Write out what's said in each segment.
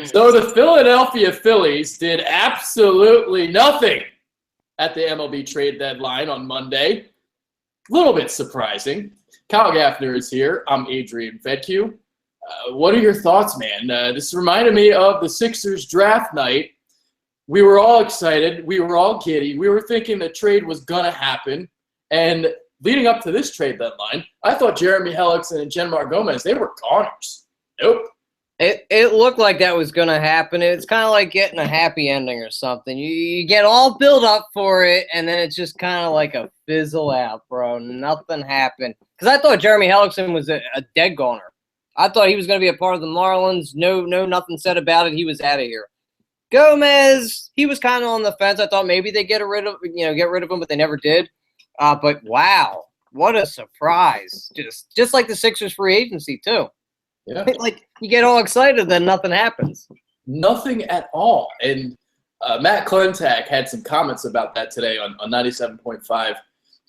So the Philadelphia Phillies did absolutely nothing at the MLB trade deadline on Monday. A little bit surprising. Kyle Gaffner is here. I'm Adrian Vedcu. What are your thoughts, man? This reminded me of the Sixers draft night. We were all excited. We were all giddy. We were thinking the trade was going to happen. And leading up to this trade deadline, I thought Jeremy Hellickson and Genmar Gomez, they were goners. Nope. It looked like that was going to happen. It's kind of like getting a happy ending or something. You get all built up for it, and then it's just kind of like a fizzle out, bro. Nothing happened. Because I thought Jeremy Hellickson was a dead goner. I thought he was going to be a part of the Marlins. No, nothing said about it. He was out of here. Gomez, he was kind of on the fence. I thought maybe they get rid of him, but they never did. But wow, what a surprise! Just like the Sixers free agency too. Yeah. Like you get all excited, then nothing happens. Nothing at all. And Matt Klentak had some comments about that today on 97.5,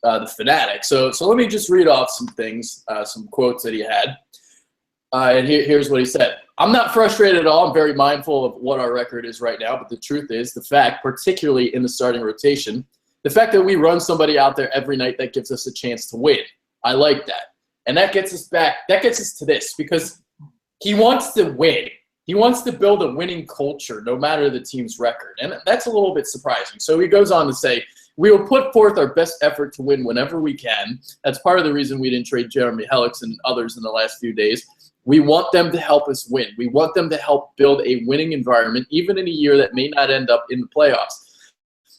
The Fanatic. So let me just read off some things, some quotes that he had. And here's what he said. I'm not frustrated at all. I'm very mindful of what our record is right now. But the truth is, the fact, particularly in the starting rotation, the fact that we run somebody out there every night that gives us a chance to win. I like that. And that gets us back. That gets us to this because he wants to win. He wants to build a winning culture no matter the team's record. And that's a little bit surprising. So he goes on to say, we will put forth our best effort to win whenever we can. That's part of the reason we didn't trade Jeremy Hellickson and others in the last few days. We want them to help us win. We want them to help build a winning environment, even in a year that may not end up in the playoffs.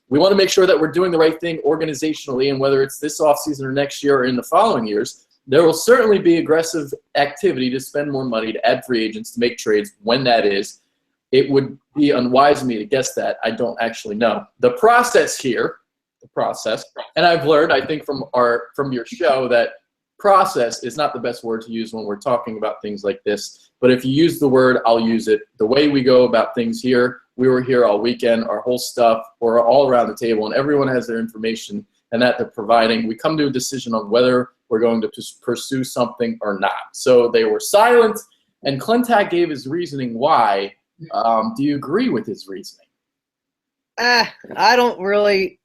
We want to make sure that we're doing the right thing organizationally, and whether it's this offseason or next year or in the following years, there will certainly be aggressive activity to spend more money to add free agents to make trades when that is. It would be unwise of me to guess that. I don't actually know. The process here, and I've learned, I think, from your show that process is not the best word to use when we're talking about things like this. But if you use the word, I'll use it. The way we go about things here, we were here all weekend, our whole stuff, we're all around the table, and everyone has their information and that they're providing. We come to a decision on whether we're going to pursue something or not. So they were silent, and Klentak gave his reasoning why. Do you agree with his reasoning? I don't really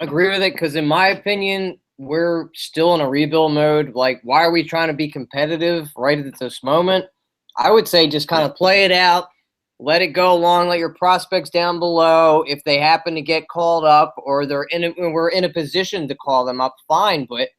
agree with it because, in my opinion, we're still in a rebuild mode. Like, why are we trying to be competitive right at this moment? I would say just kind of play it out, let it go along, let your prospects down below. If they happen to get called up or we're in a position to call them up, fine. But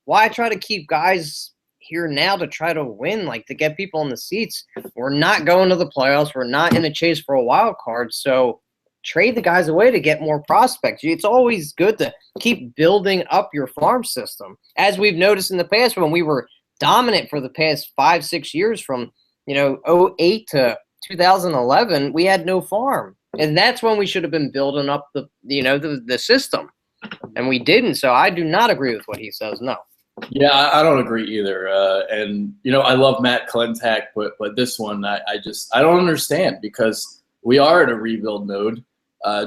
why try to keep guys here now to try to win, like to get people in the seats? We're not going to the playoffs. We're not in a chase for a wild card. So trade the guys away to get more prospects. It's always good to keep building up your farm system. As we've noticed in the past when we were dominant for the past 5-6 years from, 08 to 2011, we had no farm. And that's when we should have been building up the system. And we didn't. So I do not agree with what he says, no. Yeah, I don't agree either. And I love Matt Klentak, but this one I don't understand because we are in a rebuild mode.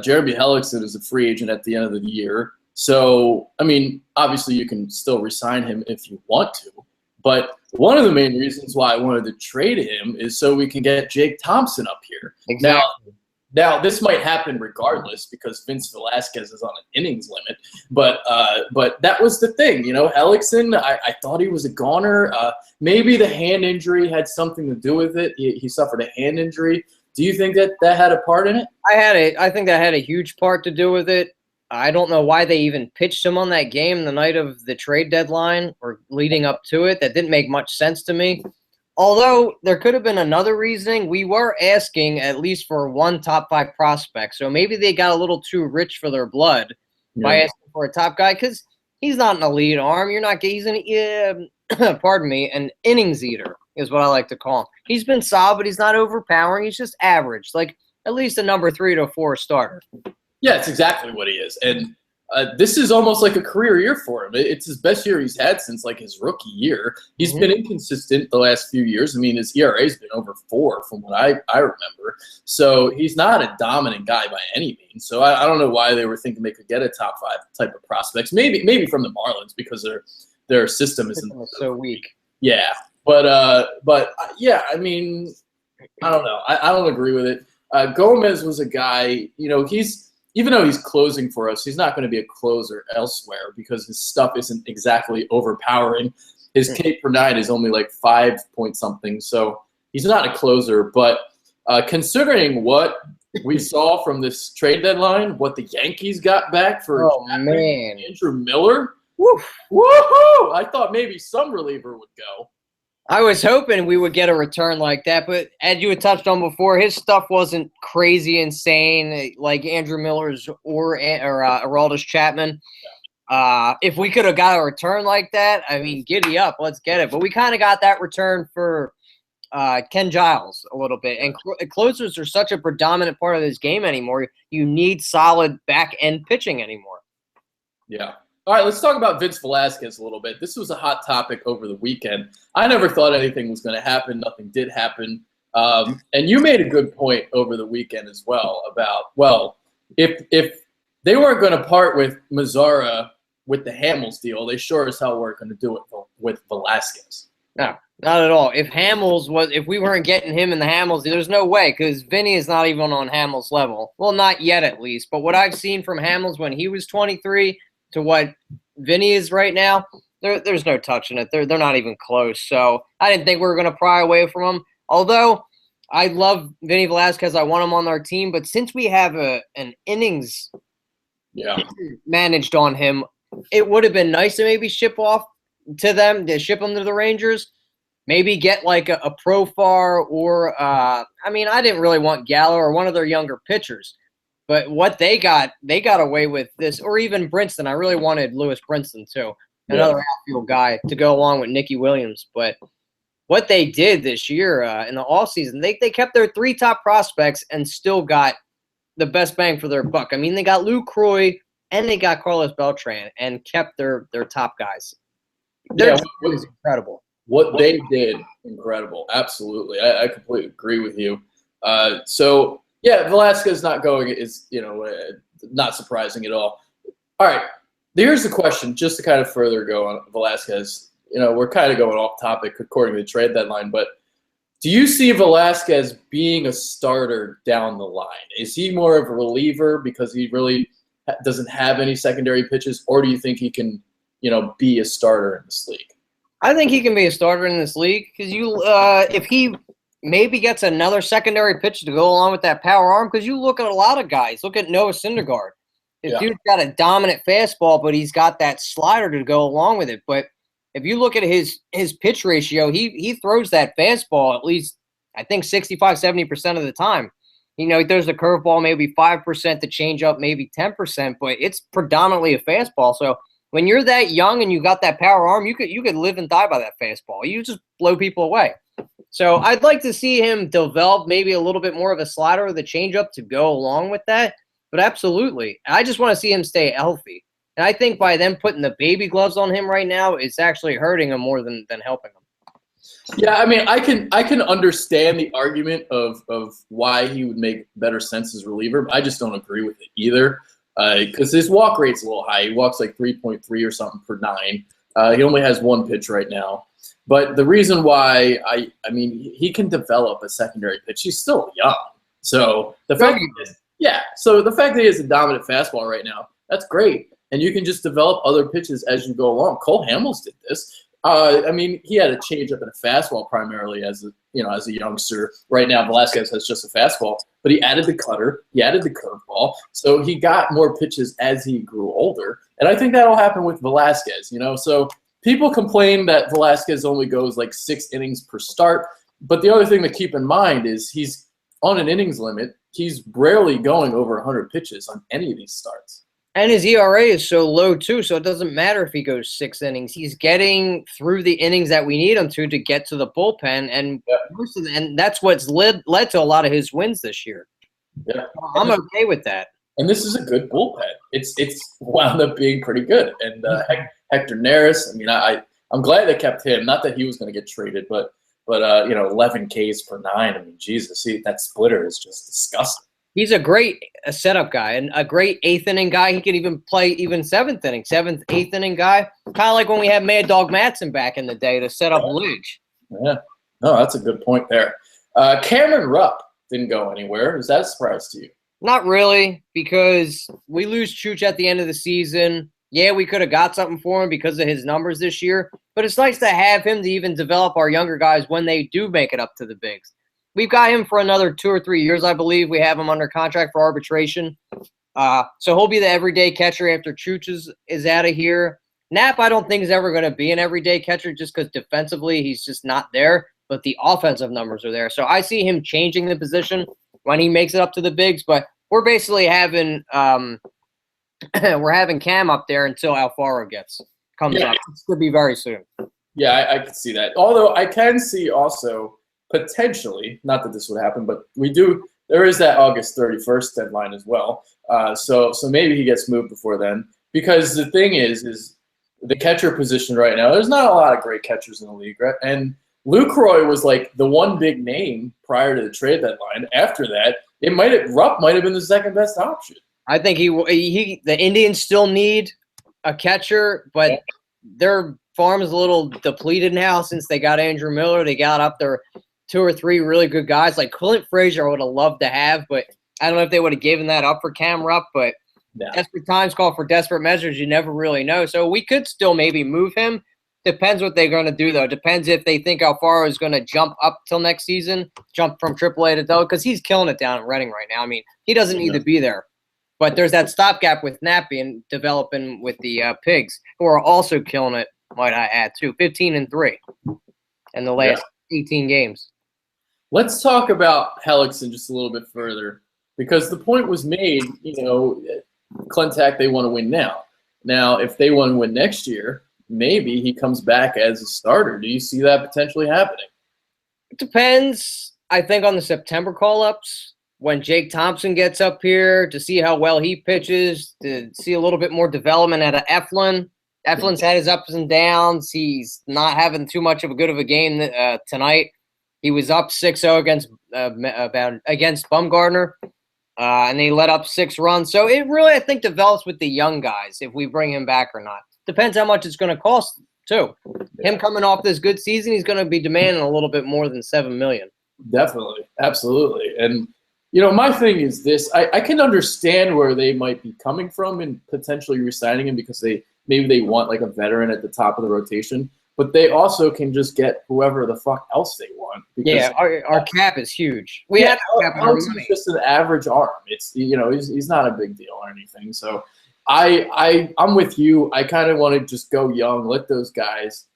Jeremy Hellickson is a free agent at the end of the year. So, I mean, obviously you can still re-sign him if you want to. But one of the main reasons why I wanted to trade him is so we can get Jake Thompson up here. Exactly. Now this might happen regardless because Vince Velasquez is on an innings limit. But that was the thing. Hellickson, I thought he was a goner. Maybe the hand injury had something to do with it. He suffered a hand injury. Do you think that had a part in it? I think that had a huge part to do with it. I don't know why they even pitched him on that game the night of the trade deadline or leading up to it. That didn't make much sense to me. Although there could have been another reasoning. We were asking at least for one top 5 prospect. So maybe they got a little too rich for their blood by asking for a top guy because he's not an elite arm. He's pardon me, an innings eater is what I like to call him. He's been solid, he's not overpowering. He's just average, like at least a number 3 to 4 starter. Yeah, it's exactly what he is. And this is almost like a career year for him. It's his best year he's had since like his rookie year. He's been inconsistent the last few years. I mean, his ERA's been over 4 from what I remember. So he's not a dominant guy by any means. So I don't know why they were thinking they could get a top 5 type of prospects. Maybe from the Marlins because their system isn't so weak. Yeah. But yeah, I mean, I don't know. I don't agree with it. Gomez was a guy, even though he's closing for us, he's not going to be a closer elsewhere because his stuff isn't exactly overpowering. His K per nine is only like 5 point something, so he's not a closer. But considering what we saw from this trade deadline, what the Yankees got back for Andrew Miller, woohoo! I thought maybe some reliever would go. I was hoping we would get a return like that, but as you had touched on before, his stuff wasn't crazy insane like Andrew Miller's or Aroldis Chapman. If we could have got a return like that, I mean, giddy up, let's get it. But we kind of got that return for Ken Giles a little bit. And closers are such a predominant part of this game anymore. You need solid back-end pitching anymore. Yeah. All right, let's talk about Vince Velasquez a little bit. This was a hot topic over the weekend. I never thought anything was going to happen. Nothing did happen. And you made a good point over the weekend as well about, well, if they weren't going to part with Mazara with the Hamels deal, they sure as hell weren't going to do it with Velasquez. No, not at all. If we weren't getting him in the Hamels, there's no way because Vinny is not even on Hamels' level. Well, not yet at least. But what I've seen from Hamels when he was 23 to what Vinny is right now, there's no touching it. They're not even close. So I didn't think we were going to pry away from him. Although I love Vinny Velasquez, I want him on our team. But since we have an innings managed on him, it would have been nice to maybe ship him to the Rangers. Maybe get like a Profar or I didn't really want Gallo or one of their younger pitchers. But what they got away with this, or even Brinson. I really wanted Lewis Brinson too, another outfield guy to go along with Nicky Williams. But what they did this year in the offseason, they kept their 3 top prospects and still got the best bang for their buck. I mean, they got Lou Croy and they got Carlos Beltran and kept their top guys. It was incredible. What they did, incredible. Absolutely. I completely agree with you. Velasquez not going is, not surprising at all. All right, here's the question, just to kind of further go on Velasquez. We're kind of going off topic according to the trade deadline, but do you see Velasquez being a starter down the line? Is he more of a reliever because he really doesn't have any secondary pitches, or do you think he can, be a starter in this league? I think he can be a starter in this league because if he maybe gets another secondary pitch to go along with that power arm, because you look at a lot of guys. Look at Noah Syndergaard. This dude's got a dominant fastball, but he's got that slider to go along with it. But if you look at his pitch ratio, he throws that fastball at least, I think, 65, 70% of the time. He throws the curveball maybe 5%, the changeup maybe 10%, but it's predominantly a fastball. So when you're that young and you got that power arm, you could live and die by that fastball. You just blow people away. So I'd like to see him develop maybe a little bit more of a slider or the changeup to go along with that. But absolutely, I just want to see him stay healthy. And I think by them putting the baby gloves on him right now, it's actually hurting him more than helping him. Yeah, I can understand the argument of why he would make better sense as a reliever. But I just don't agree with it either because his walk rate's a little high. He walks like 3.3 or something per 9. He only has 1 pitch right now. But the reason why he can develop a secondary pitch. He's still young, so the fact that he has a dominant fastball right now, that's great. And you can just develop other pitches as you go along. Cole Hamels did this. He had a changeup and a fastball primarily as a youngster. Right now, Velasquez has just a fastball, but he added the cutter, he added the curveball, so he got more pitches as he grew older. And I think that'll happen with Velasquez. So people complain that Velasquez only goes like 6 innings per start, but the other thing to keep in mind is he's on an innings limit. He's rarely going over 100 pitches on any of these starts. And his ERA is so low, too, so it doesn't matter if he goes 6 innings. He's getting through the innings that we need him to get to the bullpen, and and that's what's led to a lot of his wins this year. Yeah. I'm okay with that. And this is a good bullpen. It's wound up being pretty good. And Hector Neris, I'm glad they kept him. Not that he was going to get traded, but 11 Ks per 9. Jesus, that splitter is just disgusting. He's a great setup guy and a great 8th inning guy. He can even play even 7th inning, 7th, 8th inning guy. Kind of like when we had Mad Dog Matson back in the day to set up Lidge. Yeah. No, that's a good point there. Cameron Rupp didn't go anywhere. Is that a surprise to you? Not really, because we lose Chooch at the end of the season. Yeah, we could have got something for him because of his numbers this year, but it's nice to have him to even develop our younger guys when they do make it up to the bigs. We've got him for another 2 or 3 years, I believe. We have him under contract for arbitration. So he'll be the everyday catcher after Chooch is out of here. Knapp, I don't think is ever going to be an everyday catcher just because defensively he's just not there, but the offensive numbers are there. So I see him changing the position when he makes it up to the bigs, but we're basically having we're having Cam up there until Alfaro comes up. It's going to be very soon. Yeah, I can see that. Although I can see also potentially, not that this would happen, but there is that August 31st deadline as well. So maybe he gets moved before then. Because the thing is the catcher position right now, there's not a lot of great catchers in the league, right? And Lucroy was like the one big name prior to the trade deadline. After that, Rupp might have been the second best option. I think the Indians still need a catcher, but their farm is a little depleted now since they got Andrew Miller. They got up there 2 or 3 really good guys. Like Clint Frazier I would have loved to have, but I don't know if they would have given that up for Cam Rupp, but desperate times call for desperate measures. You never really know. So we could still maybe move him. Depends what they're going to do, though. Depends if they think Alfaro is going to jump up till next season, jump from AAA to Delta, because he's killing it down in Reading right now. I mean, he doesn't need to be there. But there's that stopgap with Nappy and developing with the Pigs, who are also killing it, might I add, too. 15-3 in the last 18 games. Let's talk about Hellickson just a little bit further, because the point was made, Clintac, they want to win now. Now, if they want to win next year, maybe he comes back as a starter. Do you see that potentially happening? It depends, I think, on the September call-ups. When Jake Thompson gets up here to see how well he pitches, to see a little bit more development out of Eflin. Eflin's had his ups and downs. He's not having too much of a good of a game tonight. He was up 6-0 against Bumgarner, and they let up 6 runs. So it really, I think, develops with the young guys if we bring him back or not. Depends how much it's going to cost, too. Him coming off this good season, he's going to be demanding a little bit more than $7 million. Definitely. Absolutely. And my thing is this. I can understand where they might be coming from in potentially re-signing him because maybe they want like a veteran at the top of the rotation, but they also can just get whoever the fuck else they want. Because, our cap is huge. We have cap Alex is just an average arm. It's he's not a big deal or anything. So I'm with you. I kind of want to just go young, let those guys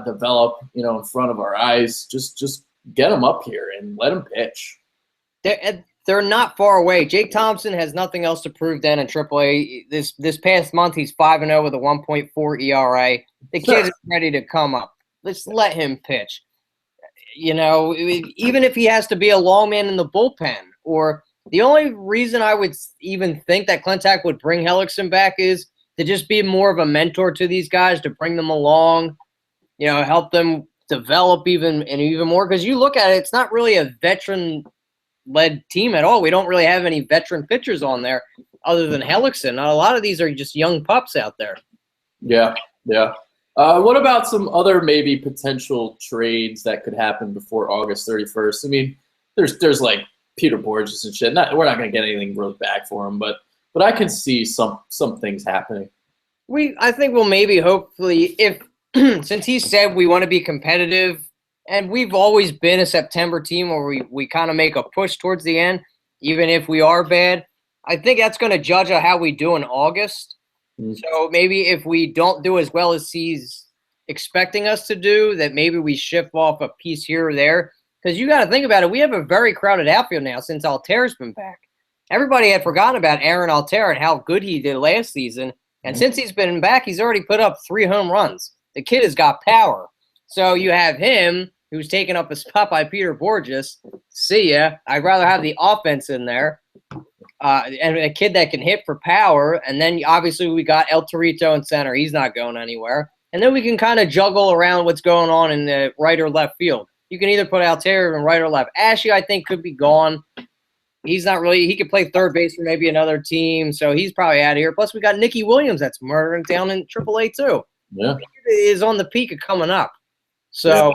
develop, in front of our eyes. Just get them up here and let them pitch. They're not far away. Jake Thompson has nothing else to prove then in AAA. This past month, he's 5-0 with a 1.4 ERA. The kid is ready to come up. Let's let him pitch. Even if he has to be a long man in the bullpen, or the only reason I would even think that Clintac would bring Hellickson back is to just be more of a mentor to these guys, to bring them along, help them develop even more. Because you look at it, it's not really a veteran-led team at all. We don't really have any veteran pitchers on there other than Hellickson. A lot of these are just young pups out there. Yeah. What about some other maybe potential trades that could happen before August 31st? I mean, there's like Peter Borges and shit. We're not going to get anything really back for him, but I can see some things happening. I think we'll maybe hopefully, if since he said we want to be competitive, and we've always been a September team where we kind of make a push towards the end, even if we are bad. I think that's going to judge how we do in August. Mm-hmm. So maybe if we don't do as well as he's expecting us to do, that maybe we shift off a piece here or there. Because you got to think about it. We have a very crowded outfield now since Alter's been back. Everybody had forgotten about Aaron Alter and how good he did last season. And since he's been back, he's already put up 3 home runs. The kid has got power. So you have him, who's taken up a spot by Peter Borges. See ya. I'd rather have the offense in there. And a kid that can hit for power. And then obviously we got El Torito in center. He's not going anywhere. And then we can kind of juggle around what's going on in the right or left field. You can either put Altair in right or left. Ashley, I think, could be gone. He's not really – he could play third base for maybe another team, so he's probably out of here. Plus, we got Nicky Williams that's murdering down in AAA too. Yeah. He is on the peak of coming up. So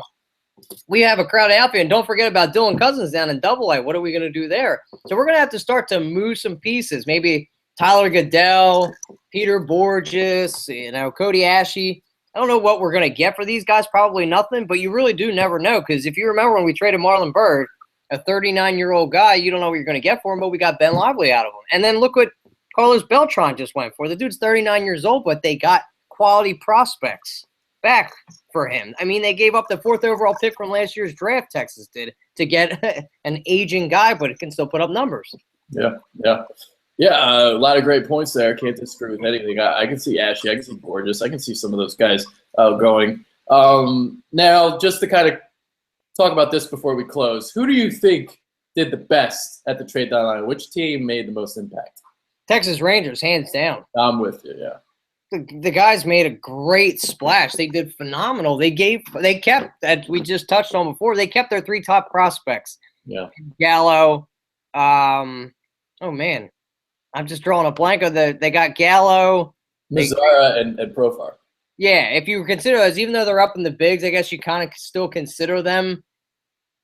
we have a crowded outfield. And don't forget about Dylan Cousins down in Double-A. What are we going to do there? So we're going to have to start to move some pieces. Maybe Tyler Goodell, Peter Borges, Cody Ashe. I don't know what we're going to get for these guys. Probably nothing, but you really do never know. Because if you remember when we traded Marlon Byrd, a 39-year-old guy, you don't know what you're going to get for him, but we got Ben Lively out of him. And then look what Carlos Beltran just went for. The dude's 39 years old, but they got quality prospects back for him. I mean, they gave up the 4th overall pick from last year's draft, Texas did, to get an aging guy, but it can still put up numbers. Yeah. A lot of great points there. Can't disagree with anything. I can see Ashe. I can see Borges. I can see some of those guys going. Now, just to kind of talk about this before we close, who do you think did the best at the trade deadline? Which team made the most impact? Texas Rangers, hands down. I'm with you, yeah. The guys made a great splash. They did phenomenal. They kept, as we just touched on before, they kept their 3 top prospects. Yeah. Gallo. Oh, man. I'm just drawing a blank of they got Gallo. Mazzara and Profar. Yeah, if you consider those, even though they're up in the bigs, I guess you kind of still consider them.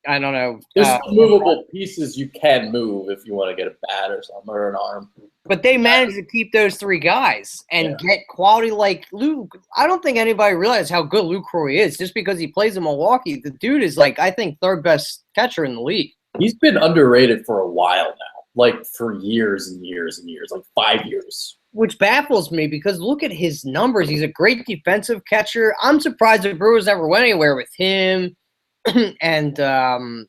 I don't know. There's movable pieces you can move if you want to get a bat or something or an arm. But they managed to keep those 3 guys and get quality like Luke. I don't think anybody realizes how good Luke Roy is just because he plays in Milwaukee. The dude is I think 3rd best catcher in the league. He's been underrated for a while now, for years and years and years, 5 years. Which baffles me because look at his numbers. He's a great defensive catcher. I'm surprised the Brewers never went anywhere with him. And God.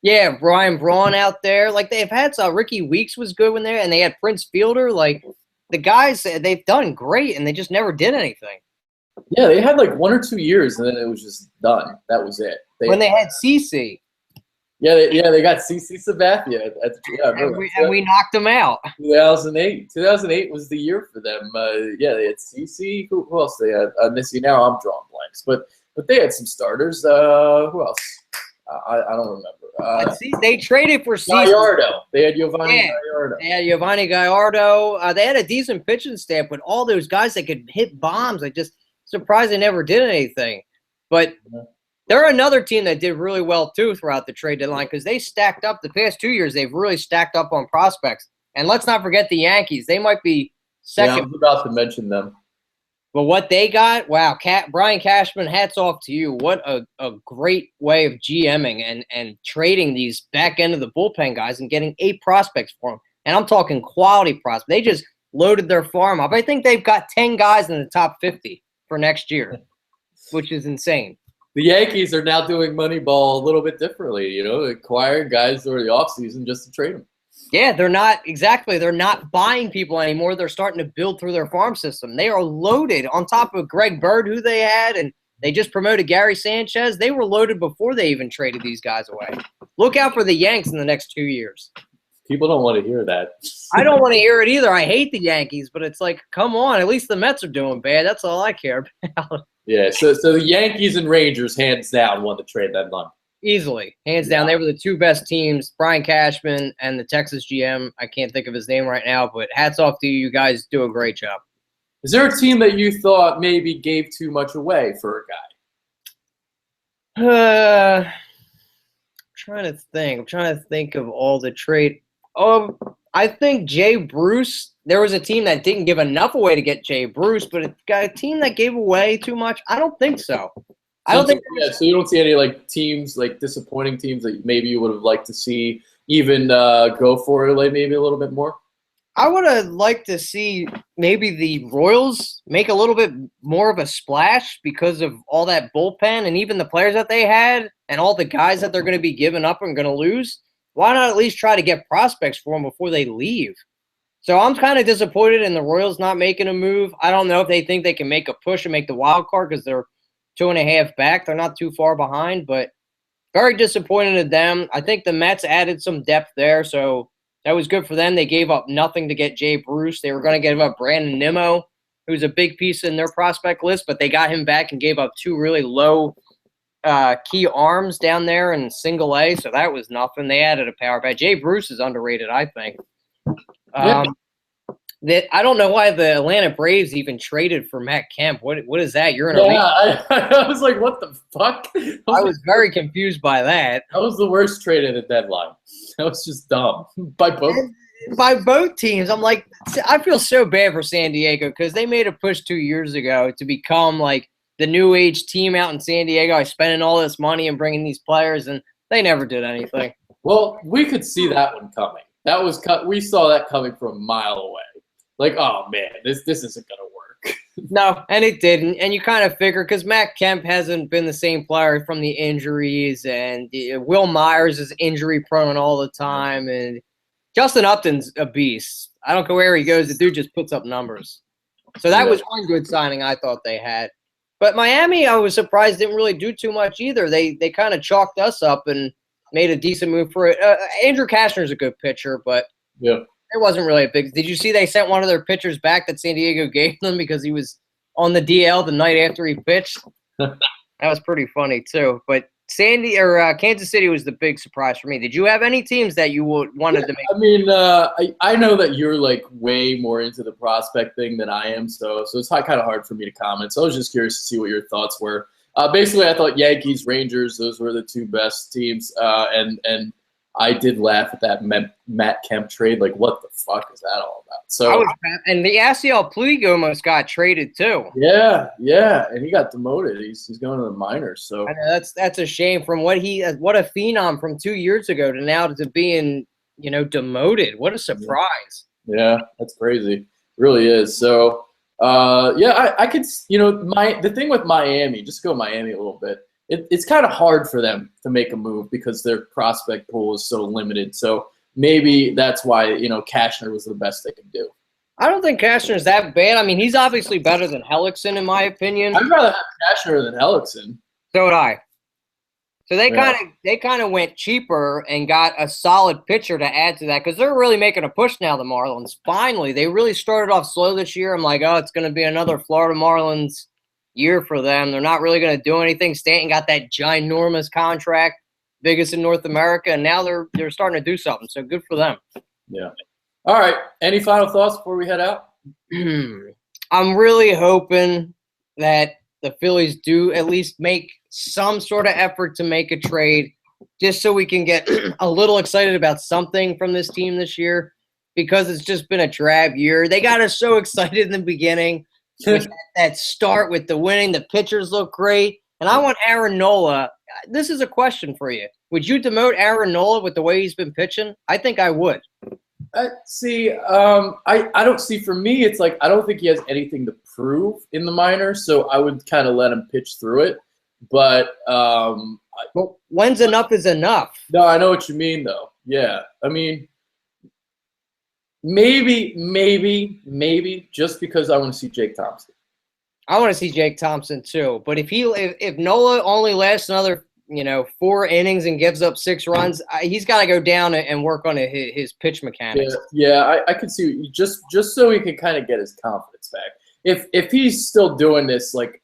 Yeah, Ryan Braun out there. They've had some. Ricky Weeks was good when and they had Prince Fielder. The guys, they've done great, and they just never did anything. Yeah, they had 1 or 2 years, and then it was just done. That was it. When they had CC. Yeah, they got CC Sabathia. And we knocked them out. 2008. 2008 was the year for them. They had CC. Who else they had? Now I'm drawing blanks, but they had some starters. Who else? I don't remember. They traded for CC. Gallardo. They had Giovanni Gallardo. They had Giovanni Gallardo. They had a decent pitching staff, but all those guys that could hit bombs. I just surprised they never did anything. But they're another team that did really well, too, throughout the trade deadline because they stacked up. The past 2 years, they've really stacked up on prospects. And let's not forget the Yankees. They might be second. Yeah, I was about to mention them. But what they got, wow, Brian Cashman, hats off to you. What a great way of GMing and trading these back end of the bullpen guys and getting 8 prospects for them. And I'm talking quality prospects. They just loaded their farm up. I think they've got 10 guys in the top 50 for next year, which is insane. The Yankees are now doing Moneyball a little bit differently, acquiring guys during the offseason just to trade them. Yeah, they're not buying people anymore. They're starting to build through their farm system. They are loaded on top of Greg Bird, who they had, and they just promoted Gary Sanchez. They were loaded before they even traded these guys away. Look out for the Yanks in the next 2 years. People don't want to hear that. I don't want to hear it either. I hate the Yankees, but it's come on. At least the Mets are doing bad. That's all I care about. Yeah, so the Yankees and Rangers, hands down, won the trade deadline. Easily. Hands down. They were the 2 best teams, Brian Cashman and the Texas GM. I can't think of his name right now, but hats off to you. You guys do a great job. Is there a team that you thought maybe gave too much away for a guy? I'm trying to think of all the trade. I think Jay Bruce. There was a team that didn't give enough away to get Jay Bruce, but it got a team that gave away too much. I don't think so. I don't think. Yeah, so you don't see any teams, disappointing teams that maybe you would have liked to see even go for it, maybe a little bit more. I would have liked to see maybe the Royals make a little bit more of a splash because of all that bullpen and even the players that they had and all the guys that they're going to be giving up and going to lose. Why not at least try to get prospects for them before they leave? So I'm kind of disappointed in the Royals not making a move. I don't know if they think they can make a push and make the wild card because they're 2.5 back. They're not too far behind, but very disappointed in them. I think the Mets added some depth there, so that was good for them. They gave up nothing to get Jay Bruce. They were going to give up Brandon Nimmo, who's a big piece in their prospect list, but they got him back and gave up 2 really low key arms down there in single A, so that was nothing. They added a power bat. Jay Bruce is underrated, I think. That I don't know why the Atlanta Braves even traded for Matt Kemp. What is that? You're in a Yeah, I was like, what the fuck? I was very confused by that. That was the worst trade at the deadline. That was just dumb by both. By both teams. I'm like, I feel so bad for San Diego because they made a push 2 years ago to become like the new age team out in San Diego. I spending all this money and bringing these players, and they never did anything. Well, we could see that one coming. That was we saw that coming from a mile away. Like, oh man, this isn't gonna work. No, and it didn't. And you kind of figure because Matt Kemp hasn't been the same player from the injuries, and Will Myers is injury prone all the time, and Justin Upton's a beast. I don't care where he goes, the dude just puts up numbers. So that was one good signing I thought they had. But Miami, I was surprised didn't really do too much either. They kind of chalked us up and made a decent move for it. Andrew Kashner's a good pitcher, but it wasn't really a big. Did you see they sent one of their pitchers back that San Diego gave them because he was on the DL the night after he pitched? That was pretty funny too. But Kansas City was the big surprise for me. Did you have any teams that you wanted to make? I mean, I know that you're like way more into the prospect thing than I am, so it's kind of hard for me to comment. So I was just curious to see what your thoughts were. Basically, I thought Yankees, Rangers, those were the two best teams, and I did laugh at that Matt Kemp trade. Like, what the fuck is that all about? So, and the Yasiel Puig almost got traded too. Yeah, and he got demoted. He's going to the minors. So I know, that's a shame. From what a phenom from 2 years ago to now to being demoted. What a surprise! Yeah, that's crazy. It really is. So, I could the thing with Miami. Just go Miami a little bit. It's kind of hard for them to make a move because their prospect pool is so limited. So maybe that's why, Cashner was the best they could do. I don't think Cashner's that bad. I mean, he's obviously better than Hellickson, in my opinion. I'd rather have Cashner than Hellickson. So would I. So they kind of went cheaper and got a solid pitcher to add to that because they're really making a push now, the Marlins. Finally, they really started off slow this year. I'm like, oh, it's going to be another Florida Marlins year for them. They're not really going to do anything. Stanton got that ginormous contract, biggest in North America, and now they're starting to do something. So good for them. Yeah. All right. Any final thoughts before we head out? I'm really hoping that the Phillies do at least make some sort of effort to make a trade just so we can get a little excited about something from this team this year because it's just been a drab year. They got us so excited in the beginning. With that start with the winning, the pitchers look great. And I want Aaron Nola. This is a question for you. Would you demote Aaron Nola with the way he's been pitching? I think I would. I don't see, for me, it's like I don't think he has anything to prove in the minors, so I would kind of let him pitch through it. But well, when's enough is enough? No, I know what you mean, though. Yeah. I mean, Maybe, just because I want to see Jake Thompson. I want to see Jake Thompson too. But if Nola only lasts another 4 innings and gives up 6 runs, he's got to go down and work on his pitch mechanics. Yeah, I could see just so he can kind of get his confidence back. If he's still doing this, like,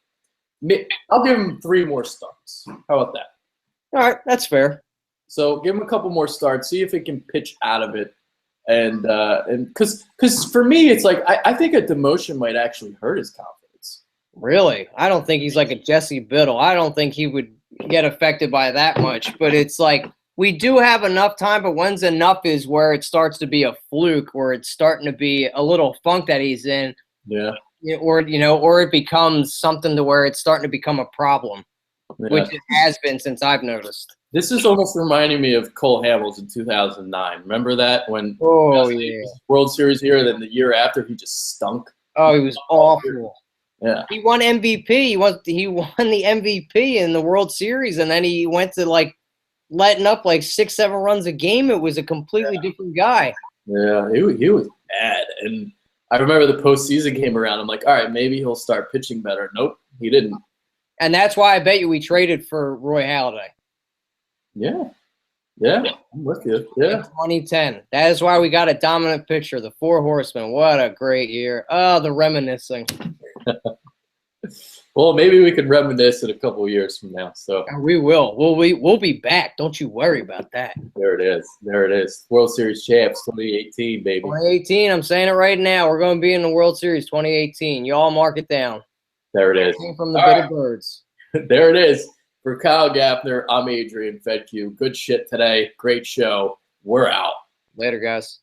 I'll give him 3 more starts. How about that? All right, that's fair. So give him a couple more starts. See if he can pitch out of it. And because for me, it's like I think a demotion might actually hurt his confidence. Really? I don't think he's like a Jesse Biddle. I don't think he would get affected by that much. But it's like we do have enough time, but when's enough is where it starts to be a fluke, where it's starting to be a little funk that he's in. Yeah. Or it becomes something to where it's starting to become a problem, which it has been since I've noticed. This is almost reminding me of Cole Hamels in 2009. Remember that when World Series here, then the year after he just stunk. Oh, he was awful. Yeah, he won MVP. He won the MVP in the World Series, and then he went to like letting up like 6-7 runs a game. It was a completely different guy. Yeah, he was bad. And I remember the postseason came around. I'm like, all right, maybe he'll start pitching better. Nope, he didn't. And that's why I bet you we traded for Roy Halladay. Yeah, I'm with you. Yeah, in 2010. That is why we got a dominant pitcher, the 4 Horsemen. What a great year. Oh, the reminiscing. Well, maybe we can reminisce in a couple of years from now. So We will. We'll be back. Don't you worry about that. there it is. There it is. World Series champs 2018, baby. 2018. I'm saying it right now. We're going to be in the World Series 2018. Y'all mark it down. There it is. Came from the All Bitter right. Birds. There it is. For Kyle Gaffner, I'm Adrian Fedke. Good shit today. Great show. We're out. Later, guys.